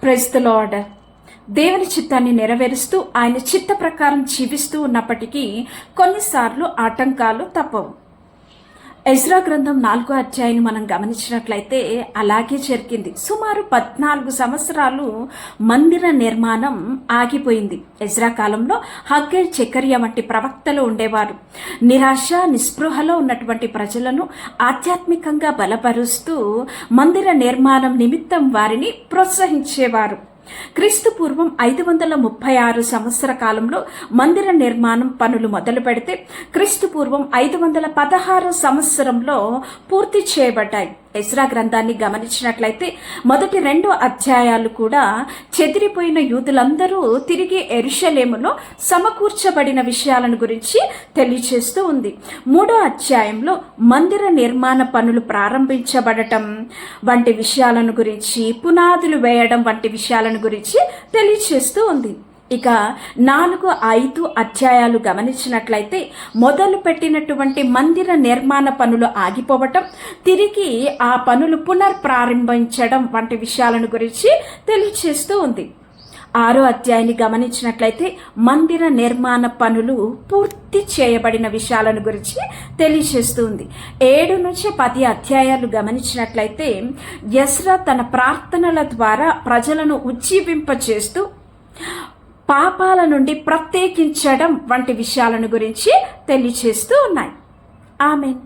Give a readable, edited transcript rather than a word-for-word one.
Praise the lord. దేవుని చిత్తాన్ని నెరవేరుస్తూ ఆయన చిత్త ప్రకారం జీవిస్తూ ఉన్నప్పటికీ కొన్నిసార్లు ఆటంకాలు తప్పవు. ఎజ్రా గ్రంథం 4వ అధ్యాయాన్ని మనం గమనించినట్లయితే అలాగే జరిగింది. సుమారు 14 సంవత్సరాలు మందిర నిర్మాణం ఆగిపోయింది. ఎజ్రా కాలంలో హగ్గై, జకర్యా వంటి ప్రవక్తలు ఉండేవారు. నిరాశ నిస్పృహలో ఉన్నటువంటి ప్రజలను ఆధ్యాత్మికంగా బలపరుస్తూ మందిర నిర్మాణం నిమిత్తం వారిని ప్రోత్సహించేవారు. క్రీస్తు పూర్వం 536 సంవత్సర కాలంలో మందిర నిర్మాణం పనులు మొదలు పెడితే క్రీస్తు పూర్వం 516 సంవత్సరంలో పూర్తి చేయబడ్డాయి. ఎజ్రా గ్రంథాన్ని గమనించినట్లయితే మొదటి 2 అధ్యాయాలు కూడా చెదిరిపోయిన యూదులందరూ తిరిగి యెరూషలేములో సమకూర్చబడిన విషయాలను గురించి తెలియచేస్తూ ఉంది. 3వ అధ్యాయంలో మందిర నిర్మాణ పనులు ప్రారంభించబడటం వంటి విషయాలను గురించి, పునాదులు వేయడం వంటి విషయాలను గురించి తెలియచేస్తూ ఉంది. ఇక 4, 5 అధ్యాయాలు గమనించినట్లయితే మొదలు పెట్టినటువంటి మందిర నిర్మాణ పనులు ఆగిపోవటం, తిరిగి ఆ పనులు పునర్ప్రారంభించడం వంటి విషయాలను గురించి తెలియచేస్తూ ఉంది. 6వ అధ్యాయాన్ని గమనించినట్లయితే మందిర నిర్మాణ పనులు పూర్తి చేయబడిన విషయాలను గురించి తెలియచేస్తూ ఉంది. 7 నుంచి 10 అధ్యాయాలు గమనించినట్లయితే ఎజ్రా తన ప్రార్థనల ద్వారా ప్రజలను ఉజ్జీవింపచేస్తూ పాపాల నుండి ప్రత్యేకించడం వంటి విషయాలను గురించి తెలియచేస్తూ ఉన్నాయి. ఆమేన్.